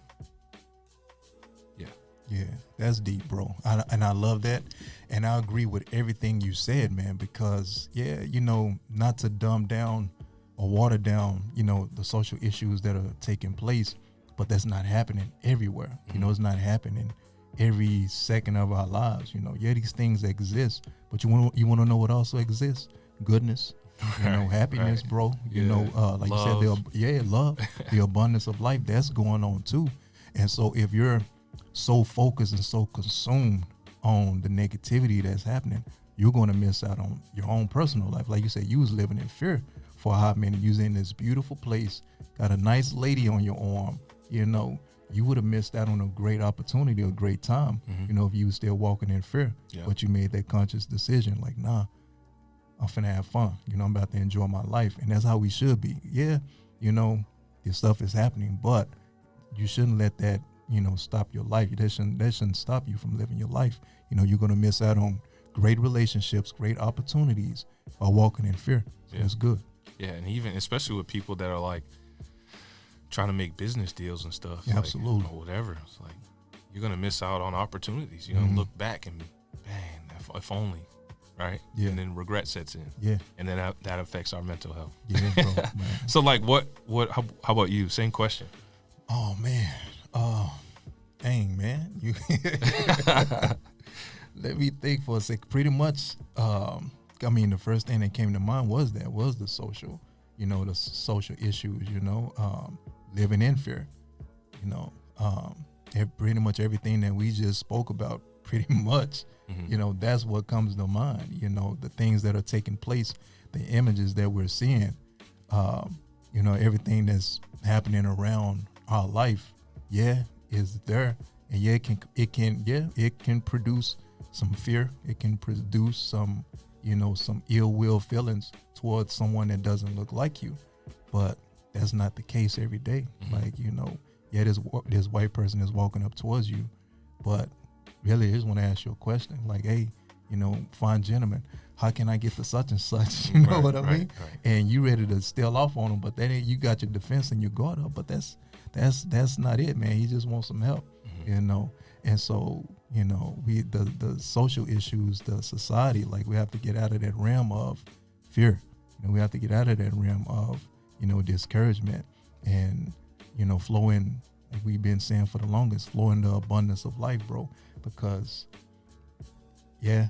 Yeah, that's deep, bro. And I love that. And I agree with everything you said, man, because, not to dumb down or water down, the social issues that are taking place, but that's not happening everywhere. You know, it's not happening every second of our lives. You know, yeah, these things exist, but you want to know what also exists? Goodness, you know, happiness, bro. You know, like love. You said, love, the abundance of life, that's going on too. And so if you're so focused and so consumed on the negativity that's happening, you're going to miss out on your own personal life. Like you said, you was living in fear for a hot minute. You was in this beautiful place, got a nice lady on your arm, you know, you would have missed out on a great opportunity, a great time, you know, if you were still walking in fear. But you made that conscious decision, like, nah, I'm finna have fun. You know, I'm about to enjoy my life. And that's how we should be. Yeah, you know, this stuff is happening, but you shouldn't let that, you know, stop your life. That shouldn't stop you from living your life. You know, you're going to miss out on great relationships, great opportunities by walking in fear. So it's good. Yeah, and even, especially with people that are like trying to make business deals and stuff. Absolutely. Like, you know, whatever. It's like, you're going to miss out on opportunities. You're going to look back and, man, if only, right? Yeah. And then regret sets in. Yeah. And then that affects our mental health. Yeah, bro, man. So, like, how about you? Same question. Oh, man. Dang, man. You let me think for a sec. Pretty much, I mean, the first thing that came to mind was the social, you know, the social issues, you know, living in fear, you know, pretty much everything that we just spoke about, pretty much, you know, that's what comes to mind, you know, the things that are taking place, the images that we're seeing, you know, everything that's happening around our life, is there. And it can produce some fear. It can produce some, you know, some ill will feelings towards someone that doesn't look like you. But that's not the case every day. Like, you know, this white person is walking up towards you, but really, I just want to ask you a question. Like, hey, you know, fine gentleman, how can I get to such and such? You know what I mean? Right. And you ready to steal off on him, but then you got your defense and your guard up. But that's not it, man. He just wants some help, you know. And so, you know, the social issues, the society, like, we have to get out of that realm of fear. You know, we have to get out of that realm of, you know, discouragement and, you know, flow in, like we've been saying for the longest, flow in the abundance of life, bro. Because, you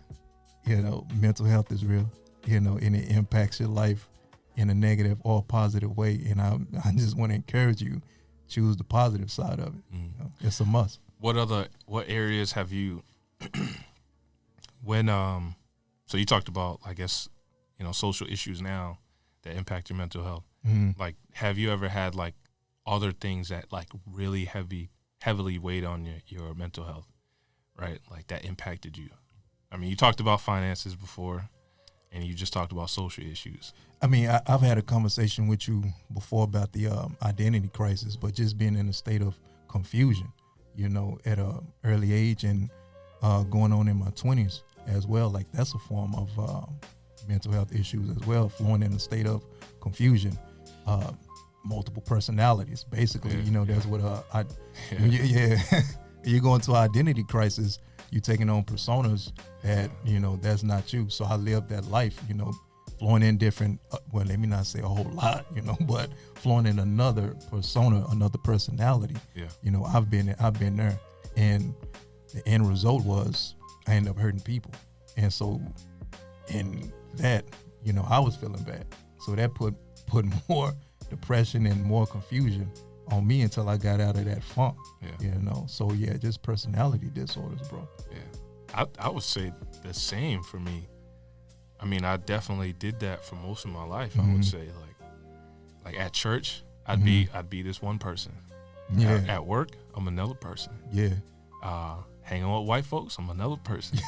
know, mental health is real, you know, and it impacts your life in a negative or positive way. And I just want to encourage you, choose the positive side of it. You know, it's a must. What areas have you, so you talked about, I guess, you know, social issues now that impact your mental health. Like, have you ever had, like, other things that, like, really heavily weighed on your mental health, right? Like, that impacted you? I mean, you talked about finances before, and you just talked about social issues. I mean, I've had a conversation with you before about the identity crisis, but just being in a state of confusion, you know, at an early age, and going on in my 20s as well. Like, that's a form of mental health issues as well, flowing in a state of confusion. Multiple personalities, basically, you know, that's what you go into identity crisis, you're taking on personas that, you know, that's not you. So I lived that life, you know, flowing in different, well, let me not say a whole lot, you know, but flowing in another persona, another personality. You know, I've been there, and the end result was I ended up hurting people. And so in that, you know, I was feeling bad. So that put more depression and more confusion on me until I got out of that funk. You know, so just personality disorders, bro. I would say the same for me. I mean, I definitely did that for most of my life. I would say, like at church, I'd be this one person. At work, I'm another person. Hanging with white folks, I'm another person.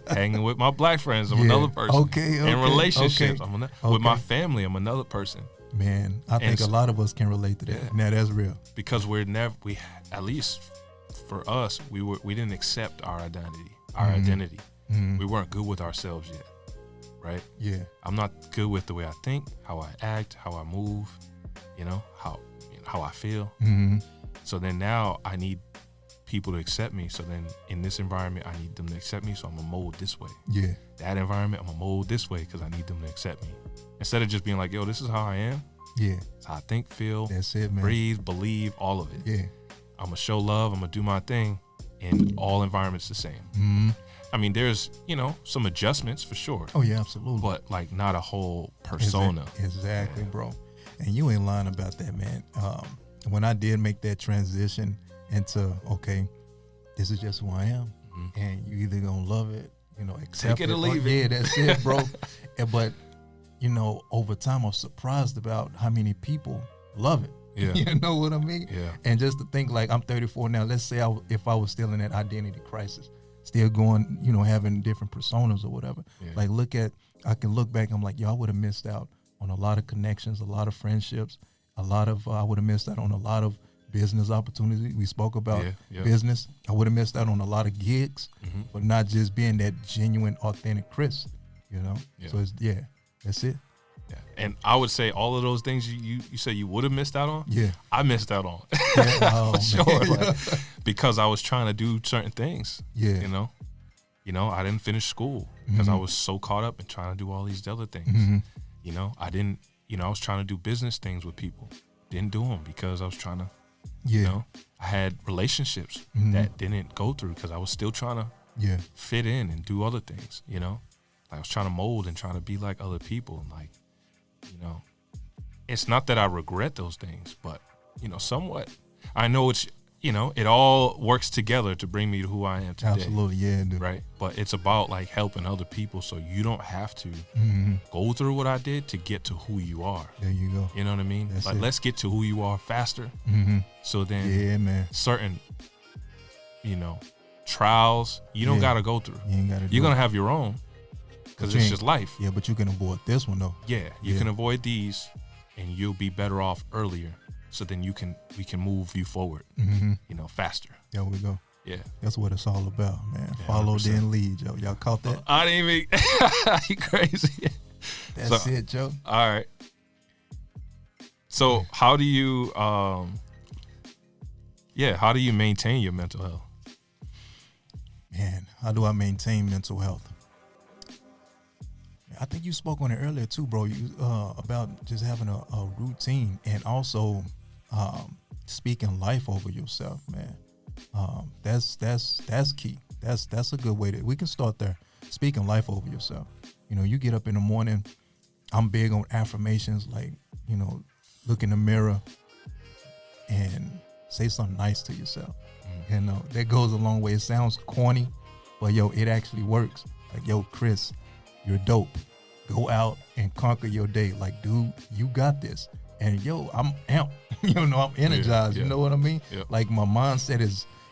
Hanging with my black friends, I'm another person. In relationships, with my family, I'm another person. Man, I think a lot of us can relate to that. Now, that's real. Because at least for us, we didn't accept our identity. We weren't good with ourselves yet, right? I'm not good with the way I think, how I act, how I move, you know, how I feel. So then now I need people to accept me. So then in this environment, I need them to accept me. So I'm gonna mold this way. That environment, I'm gonna mold this way because I need them to accept me. Instead of just being like, yo, this is how I am. Yeah. It's how I think, feel, That's it, man. breathe, believe, all of it. Yeah. I'm going to show love. I'm going to do my thing in all environments the same. Mm-hmm. I mean, there's, some adjustments for sure. Oh, yeah, absolutely. But like not a whole persona. Exactly, bro. And you ain't lying about that, man. When I did make that transition into, okay, this is just who I am. Mm-hmm. And you either going to love it, accept Take it or leave it. it. Yeah, that's it, bro. But, over time, I'm surprised about how many people love it. Yeah. You know what I mean? Yeah. And just to think, like, I'm 34 now. Let's say if I was still in that identity crisis, still going, having different personas or whatever. Yeah. Like, I can look back. I'm like, yo, I would have missed out on a lot of connections, a lot of friendships, I would have missed out on a lot of business opportunities. We spoke about business. I would have missed out on a lot of gigs, but not just being that genuine, authentic Chris, Yeah. So that's it. Yeah. And I would say all of those things you said you would have missed out on. Yeah. I missed out on. Yeah, for sure. Like, because I was trying to do certain things. Yeah. I didn't finish school because I was so caught up in trying to do all these other things. I didn't, I was trying to do business things with people. Didn't do them because I was trying to, I had relationships that didn't go through because I was still trying to fit in and do other things, Like I was trying to mold and trying to be like other people. And it's not that I regret those things, but, somewhat. I know it's, it all works together to bring me to who I am today. Absolutely, yeah, dude. Right? But it's about like helping other people so you don't have to go through what I did to get to who you are. There you go. You know what I mean? That's like, let's get to who you are faster. So then certain, trials you don't got to go through. You ain't got to You're going to have your own because it's just life. Yeah, but you can avoid this one, though. Yeah, you can avoid these and you'll be better off earlier. So then we can move you forward, faster. There we go. Yeah. That's what it's all about, man. Yeah, Follow, 100%. then lead, Joe. Y'all caught that? I didn't even, you crazy. That's it, Joe. All right. So how do you, how do you maintain your mental health? Man, how do I maintain mental health? I think you spoke on it earlier too, bro. You about just having a routine and also speaking life over yourself, man. That's key. That's a good way we can start there. Speaking life over yourself. You get up in the morning. I'm big on affirmations, like look in the mirror and say something nice to yourself. That goes a long way. It sounds corny, but it actually works. Like, yo, Chris, you're dope. Go out and conquer your day. Like, dude, you got this. And I'm amped. I'm energized. You know what I mean? Yeah. Like, my mindset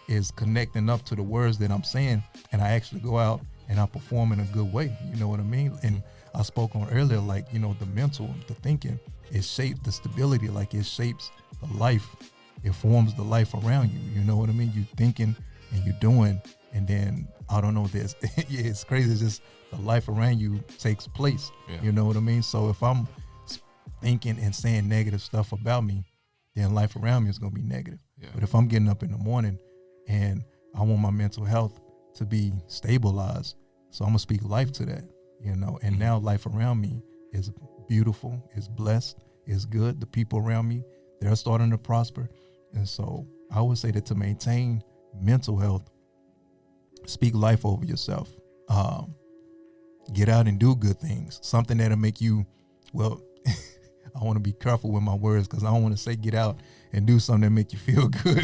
is connecting up to the words that I'm saying, and I actually go out and I perform in a good way. You know what I mean? And I spoke on earlier, like, the mental, the thinking, it shapes the stability. Like, it shapes the life. It forms the life around you. You know what I mean? You thinking and you doing, and then I don't know this. It's crazy. It's just the life around you takes place. Yeah. You know what I mean? So if I'm thinking and saying negative stuff about me, then life around me is going to be negative. Yeah. But if I'm getting up in the morning and I want my mental health to be stabilized, so I'm going to speak life to that, and now life around me is beautiful, is blessed, is good. The people around me, they're starting to prosper. And so I would say that to maintain mental health, speak life over yourself. Get out and do good things. Something that'll make you, I want to be careful with my words because I don't want to say get out and do something that make you feel good.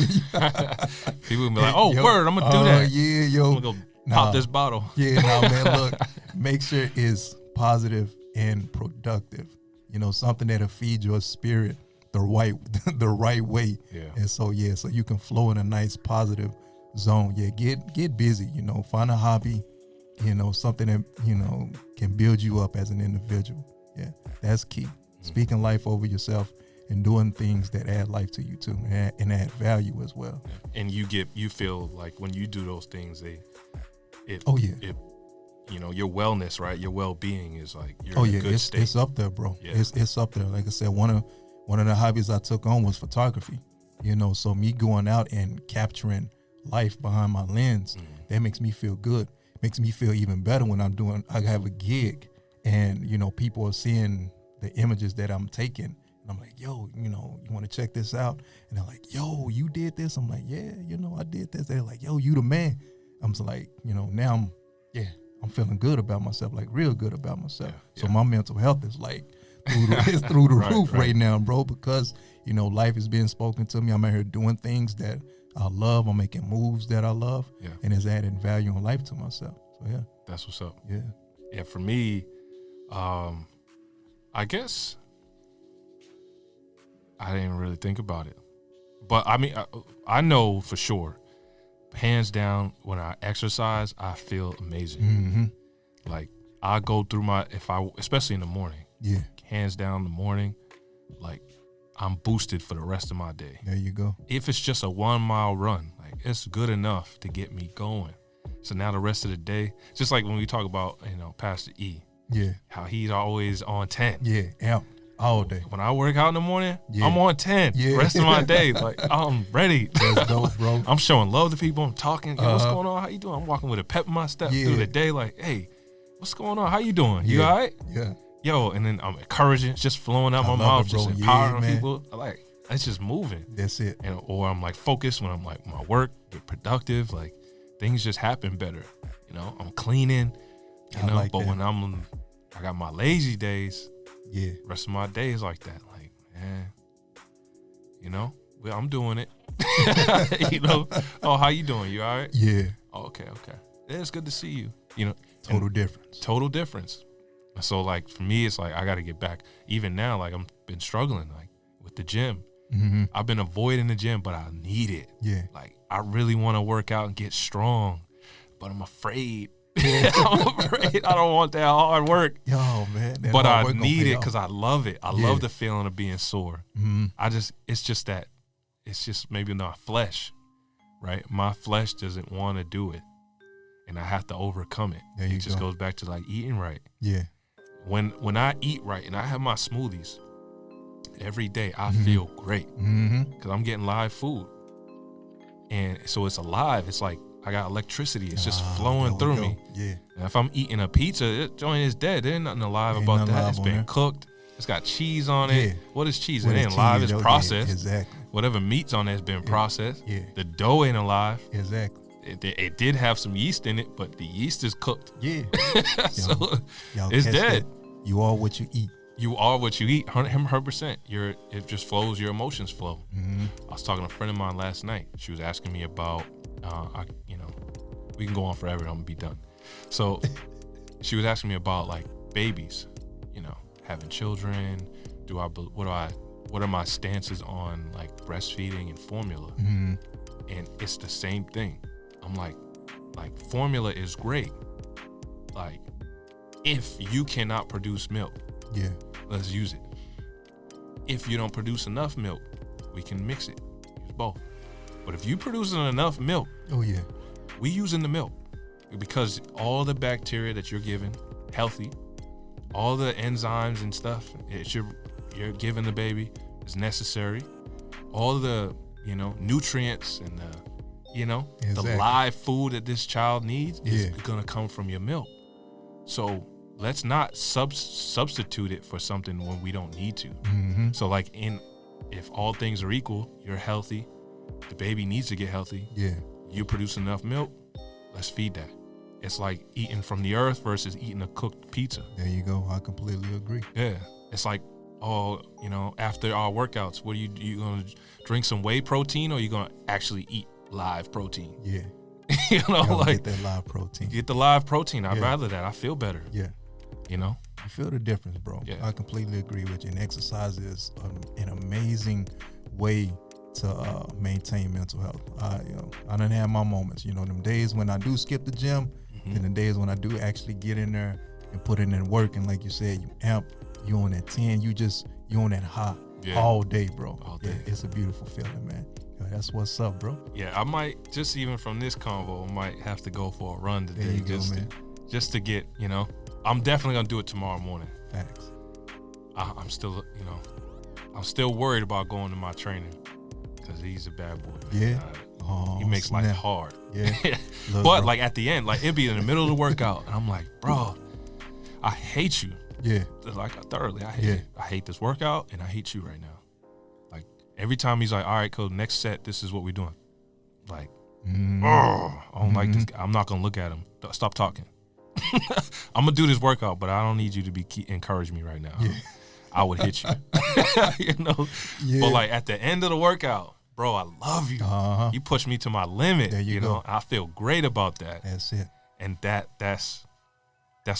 People will be like, word, I'm going to do that. Yeah, yo. I'm going to go pop this bottle. Yeah, man, look, make sure it's positive and productive. Something that'll feed your spirit the right way. Yeah. And so you can flow in a nice positive zone. Yeah, get busy, find a hobby, something that, can build you up as an individual. Yeah, that's key. Speaking life over yourself and doing things that add life to you too and add value as well. Yeah. And you feel like when you do those things, your wellness, right? Your well-being is like, you're in a good state. It's up there, bro. Yeah. It's up there. Like I said, one of the hobbies I took on was photography, so me going out and capturing life behind my lens, that makes me feel good. Makes me feel even better when I have a gig and, people are seeing the images that I'm taking. And I'm like, yo, you want to check this out? And they're like, yo, you did this? I'm like, yeah, I did this. They're like, yo, you the man. I'm just like, now I'm feeling good about myself, like real good about myself. Yeah, so my mental health is like through the roof right now, bro, because, life is being spoken to me. I'm out here doing things that I love. I'm making moves that I love, and it's adding value in life to myself. So, yeah. That's what's up. Yeah. Yeah, for me, I guess I didn't really think about it. But, I mean, I know for sure, hands down, when I exercise, I feel amazing. Mm-hmm. Like, I go through especially in the morning. Yeah. Hands down in the morning, like, I'm boosted for the rest of my day. There you go. If it's just a 1 mile run, like, it's good enough to get me going. So now the rest of the day, just like when we talk about, Pastor E. Yeah. How he's always on 10. Yeah. All day. When I work out in the morning, I'm on 10. Yeah. The rest of my day, like, I'm ready. That's dope, bro. I'm showing love to people. I'm talking. Yo, what's going on? How you doing? I'm walking with a pep in my step through the day. Like, hey, what's going on? How you doing? You all right? Yeah. Yo, and then I'm encouraging. It's just flowing out my mouth. Just empowering people. Like, it's just moving. That's it. Or I'm like focused when I'm like my work, get productive. Like, things just happen better. I'm cleaning. Like but that. when I got my lazy days. Yeah. Rest of my day is like that. Like, man, I'm doing it. Oh, how you doing? You all right? Yeah. Oh, okay. Yeah, it's good to see you. Total difference. Total difference. So, like, for me, it's like I got to get back. Even now, like, I've been struggling, like, with the gym. Mm-hmm. I've been avoiding the gym, but I need it. Yeah. Like, I really want to work out and get strong, but I'm afraid. I'm afraid I don't want that hard work. Yo, man. But I need it because I love it. I love the feeling of being sore. Mm-hmm. It's just maybe not flesh, right? My flesh doesn't want to do it, and I have to overcome it. It just goes back to, like, eating right. Yeah. When I eat right and I have my smoothies every day, I feel great because I'm getting live food, and so it's alive. It's like I got electricity. It's just flowing through me. Yeah. And if I'm eating a pizza, that joint is dead. There ain't nothing alive about that. It's been cooked. It's got cheese on it. Yeah. What is cheese? It ain't alive. It's processed. Yeah, exactly. Whatever meat's on there has been processed. Yeah. The dough ain't alive. Exactly. It did have some yeast in it, but the yeast is cooked. Yeah. So y'all it's dead. That. You are what you eat. You are what you eat, 100%. It just flows. Your emotions flow. Mm-hmm. I was talking to a friend of mine last night. She was asking me about, we can go on forever. I'm gonna be done. So she was asking me about, like, babies, having children. What are my stances on, like, breastfeeding and formula? Mm-hmm. And it's the same thing. I'm like formula is great. Like, if you cannot produce milk, let's use it. If you don't produce enough milk, we can mix it. Use both. But if you producing enough milk, we using the milk because all the bacteria that you're giving, healthy, all the enzymes and stuff that you're giving the baby is necessary. All the nutrients and the live food that this child needs is gonna come from your milk. So let's not substitute it for something when we don't need to. Mm-hmm. So, like, if all things are equal, you're healthy, the baby needs to get healthy. Yeah. You produce enough milk, let's feed that. It's like eating from the earth versus eating a cooked pizza. There you go. I completely agree. Yeah. It's like, after our workouts, what are you gonna drink some whey protein, or are you gonna actually eat live protein? Yeah. Like, get that live protein. Get the live protein. I'd rather that. I feel better. Yeah. You feel the difference, bro. Yeah. I completely agree with you. And exercise is an amazing way to maintain mental health. I done had my moments. Them days when I do skip the gym, and the days when I do actually get in there and put it in work. And like you said, you amp, you on that 10, you on that high all day, bro. All day. Yeah, it's a beautiful feeling, man. That's what's up, bro. Yeah, I might, just even from this convo, I might have to go for a run today. There you go, man. Just to get, I'm definitely gonna do it tomorrow morning. Facts. I'm still, I'm still worried about going to my training because he's a bad boy. Yeah. He makes life hard. Yeah. But like at the end, like it'd be in the middle of the workout, and I'm like, bro, I hate you. Yeah. Like thoroughly, I hate Yeah. it. I hate this workout, and I hate you right now. Like every time he's like, all right, cool, next set, this is what we're doing. Like, I don't like this guy. I'm not gonna look at him. Stop talking. I'm gonna do this workout, but I don't need you to encourage me right now. Yeah. I would hit you. You know? Yeah. But like at the end of the workout, bro, I love you. You push me to my limit. There you go. know, I feel great about that. That's it. And that's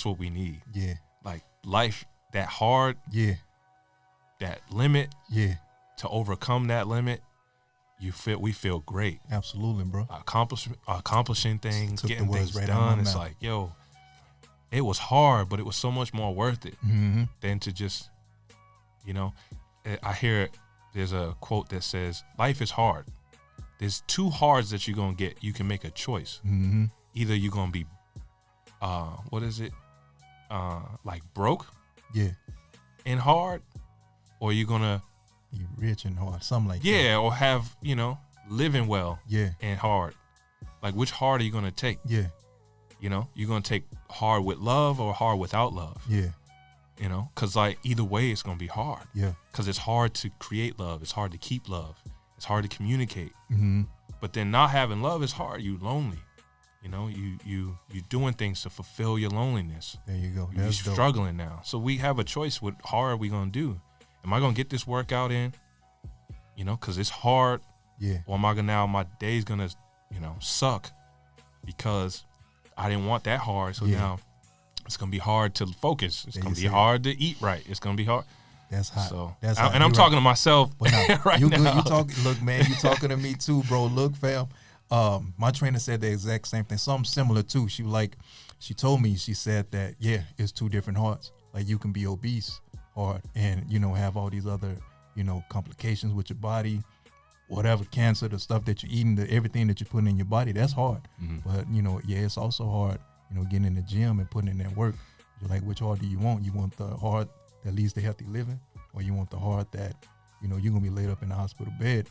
what we need. Yeah. Like life that hard, Yeah. that limit, Yeah. to overcome that limit, we feel great. Absolutely, bro. Accomplishing things, Took getting the words things right out of my done. It's mouth. like, yo, it was hard, but it was so much more worth it than to just, you know. I hear there's a quote that says, life is hard. There's two hards that you're going to get. You can make a choice. Either you're going to be, what is it? Like broke Yeah. and hard, or you're going to, You rich and hard. Something like that. yeah, or have, living well Yeah. and hard. Like which hard are you going to take? Yeah. You're going to take hard with love or hard without love, Yeah. because like either way, it's going to be hard. Yeah. Because it's hard to create love. It's hard to keep love. It's hard to communicate. Mm-hmm. But then not having love is hard. You lonely. You doing things to fulfill your loneliness. There you go. You're That's dope. struggling now. So we have a choice. What hard we going to do? Am I going to get this workout in? Because it's hard. Yeah. Or am I going to now, my day's going to, suck because I didn't want that hard. So Yeah. now it's going to be hard to focus. It's There going you to be see it. hard to eat right. It's going to be hard. That's hot. So, That's and hot. I'm You're talking right. to myself But no, right you now. good. Look, man, you talking to me too, bro. Look, fam. My trainer said the exact same thing. Something similar too. She told me, she said that, yeah, it's two different hearts. Like you can be obese hard and, have all these other, complications with your body, whatever, cancer, the stuff that you're eating, everything that you're putting in your body, that's hard. But, yeah, it's also hard, getting in the gym and putting in that work. You're like, which heart do you want? You want the heart that leads to healthy living, or you want the heart that, you're going to be laid up in the hospital bed,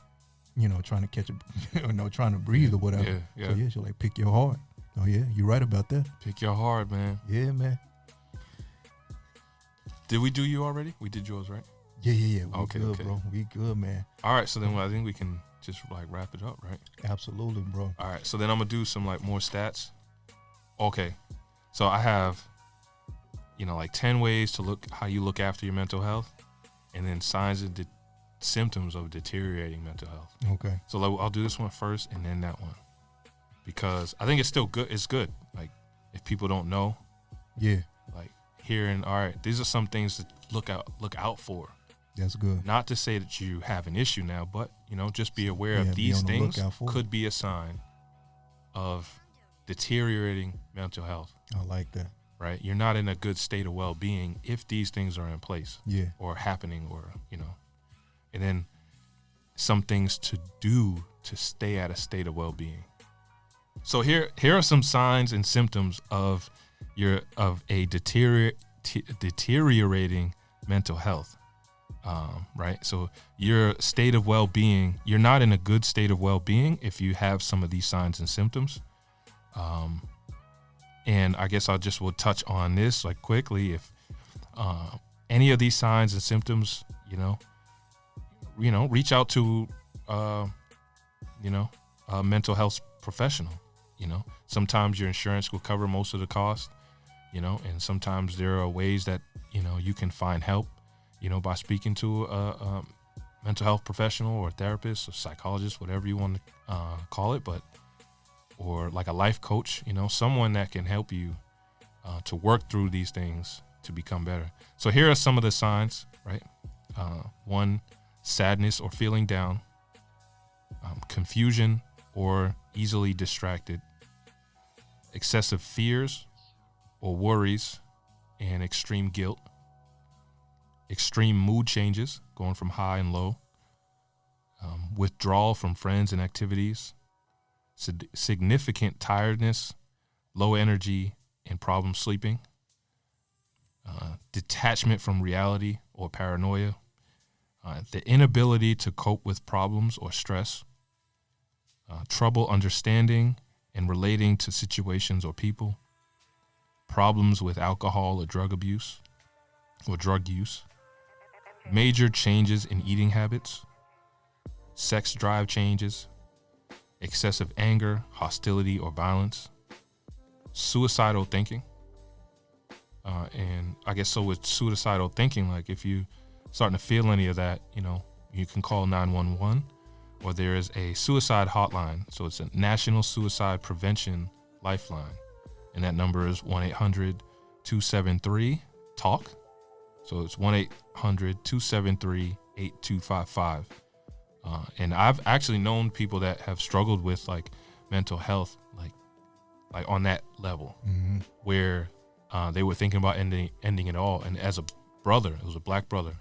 trying to catch trying to breathe or whatever. Yeah. So, yeah, she's like, pick your heart. Oh, yeah, you're right about that. Pick your heart, man. Yeah, man. Did we do you already? We did yours, right? Yeah. We Okay, good, okay. bro. We good, man. All right, so then I think we can just like wrap it up, right? Absolutely, bro. All right, so then I'm gonna do some like more stats. Okay, so I have, like 10 ways to look how you look after your mental health, and then signs and symptoms of deteriorating mental health. Okay. So I'll do this one first and then that one, because I think it's still good. It's good. Like if people don't know, Yeah, like hearing, all right, these are some things to look out for. that's good. Not to say that you have an issue now, but just be aware Yeah, of be these on the things lookout for it. could be a sign of deteriorating mental health, I like that. right? You're not in a good state of well-being if these things are in place Yeah. or happening, or and then some things to do to stay at a state of well-being. So here are some signs and symptoms of a deteriorating mental health. Right? So your state of well-being, you're not in a good state of well-being if you have some of these signs and symptoms. And I guess will touch on this like quickly. If any of these signs and symptoms, reach out to, a mental health professional. Sometimes your insurance will cover most of the cost, and sometimes there are ways that, you can find help, by speaking to a mental health professional or therapist or psychologist, whatever you want to call it, or like a life coach, someone that can help you to work through these things to become better. So here are some of the signs, right? One, sadness or feeling down, confusion or easily distracted, excessive fears or worries and extreme guilt, extreme mood changes, going from high and low, withdrawal from friends and activities, significant tiredness, low energy, and problem sleeping, detachment from reality or paranoia, the inability to cope with problems or stress, trouble understanding and relating to situations or people, problems with alcohol or drug abuse, or drug use, major changes in eating habits, sex drive changes, excessive anger, hostility, or violence, suicidal thinking. And I guess so with suicidal thinking, like if you starting to feel any of that, you can call 911, or there is a suicide hotline. So it's a National Suicide Prevention Lifeline. And that number is 1-800-273-TALK. So it's 1-800-273-8255. And I've actually known people that have struggled with like mental health, like on that level, where they were thinking about ending it all. And as a brother, it was a black brother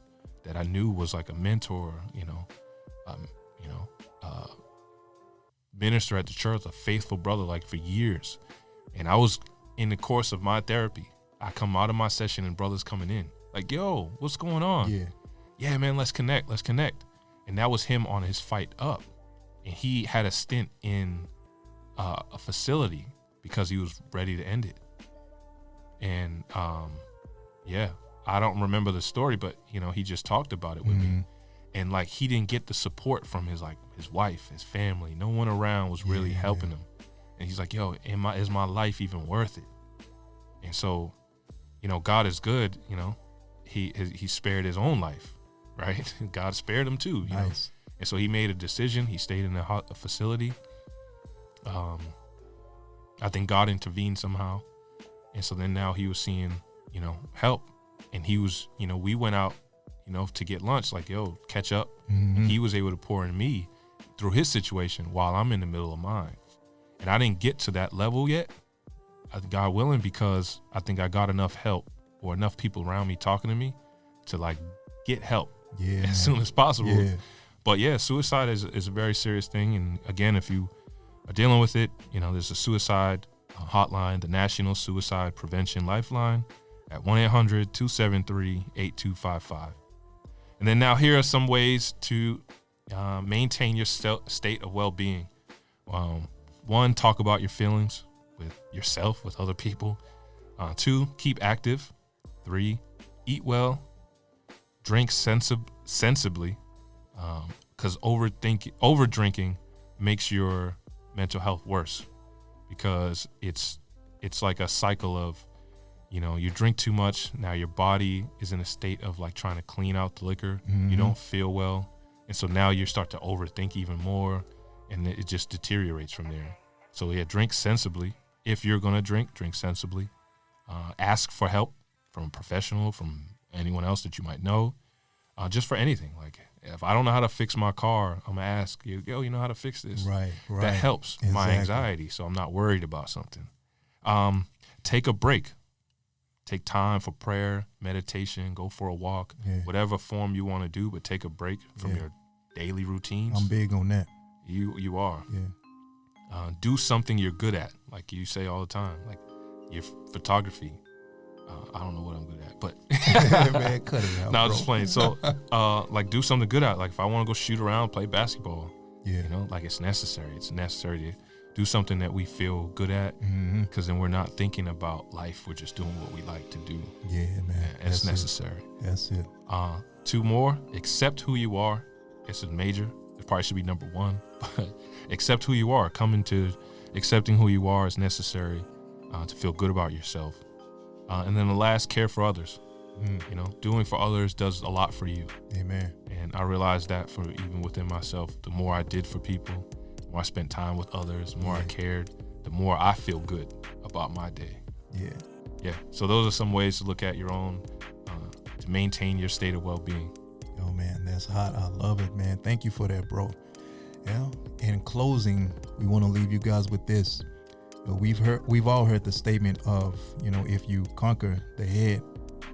that I knew was like a mentor, minister at the church, a faithful brother, like for years. And I was in the course of my therapy. I come out of my session and brothers coming in like, yo, what's going on? Yeah, man, let's connect. And that was him on his fight up. And he had a stint in a facility because he was ready to end it. And I don't remember the story, but he just talked about it with me. And like he didn't get the support from his wife, his family. No one around was really helping him. And he's like, yo, is my life even worth it? And so, God is good. He spared his own life, right? God spared him too. You know? And so he made a decision. He stayed in a facility. I think God intervened somehow. And so then now he was seeing, help. And he was, we went out, to get lunch, like, yo, catch up. And he was able to pour in me through his situation while I'm in the middle of mine. And I didn't get to that level yet, God willing, because I think I got enough help or enough people around me talking to me to like get help as soon as possible. But suicide is a very serious thing. And again, if you are dealing with it, there's a suicide hotline, the National Suicide Prevention Lifeline at 1-800-273-8255. And then now here are some ways to maintain your state of well-being. 1, talk about your feelings with yourself, with other people. 2, keep active. 3, eat well. Drink sensibly, because over drinking makes your mental health worse, because it's like a cycle of, you drink too much. Now your body is in a state of like trying to clean out the liquor. You don't feel well. And so now you start to overthink even more, and it just deteriorates from there. So drink sensibly. If you're going to drink sensibly. Ask for help from a professional, from anyone else that you might know, just for anything. Like if I don't know how to fix my car, I'm going to ask you, yo, you know how to fix this? Right. That helps my anxiety, so I'm not worried about something. Take a break. Take time for prayer, meditation, go for a walk, whatever form you want to do, but take a break from your daily routines. I'm big on that. You are. Do something you're good at, like you say all the time, like your photography. I don't know what I'm good at, but man, cut it out. No, I'm just playing. So, like, do something good at. Like, if I want to go shoot around, play basketball, like it's necessary. It's necessary to do something that we feel good at, because then we're not thinking about life. We're just doing what we like to do. Yeah, man. And it's necessary. That's it. 2 more, accept who you are. It's a major. It probably should be number 1, but accept who you are. Coming to accepting who you are is necessary to feel good about yourself. And then the last, care for others. Doing for others does a lot for you. Amen. And I realized that for even within myself, the more I did for people, the more I spent time with others, the more I cared, the more I feel good about my day. Yeah. So those are some ways to look at your own, to maintain your state of well-being. Oh man, that's hot. I love it, man. Thank you for that, bro. In closing, we want to leave you guys with this. We've all heard the statement of, if you conquer the head,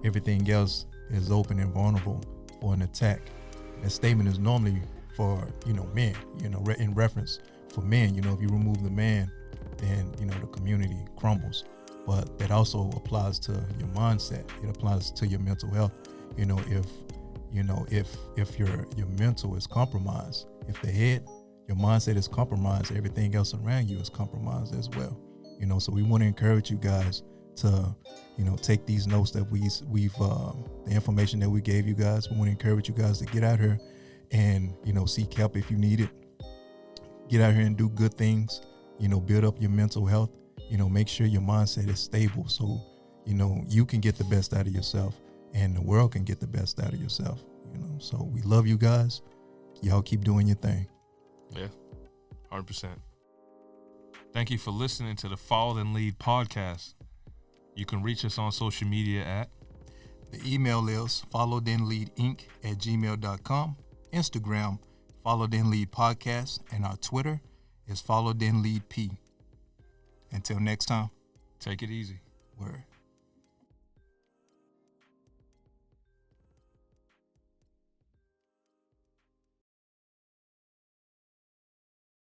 everything else is open and vulnerable for an attack. That statement is normally for, men, in reference for men. If you remove the man, then, the community crumbles. But that also applies to your mindset. It applies to your mental health. If your mental is compromised, if the head, your mindset is compromised, everything else around you is compromised as well. So we want to encourage you guys to, take these notes that we've the information that we gave you guys. We want to encourage you guys to get out here and, seek help if you need it. Get out here and do good things, build up your mental health, make sure your mindset is stable so, you can get the best out of yourself and the world can get the best out of yourself, So we love you guys. Y'all keep doing your thing. Yeah, 100%. Thank you for listening to the Follow Then Lead podcast. You can reach us on social media at the email is followthenleadinc@gmail.com, Instagram, Follow Then Lead Podcast, and our Twitter is Follow Then Lead P. Until next time, take it easy. Word.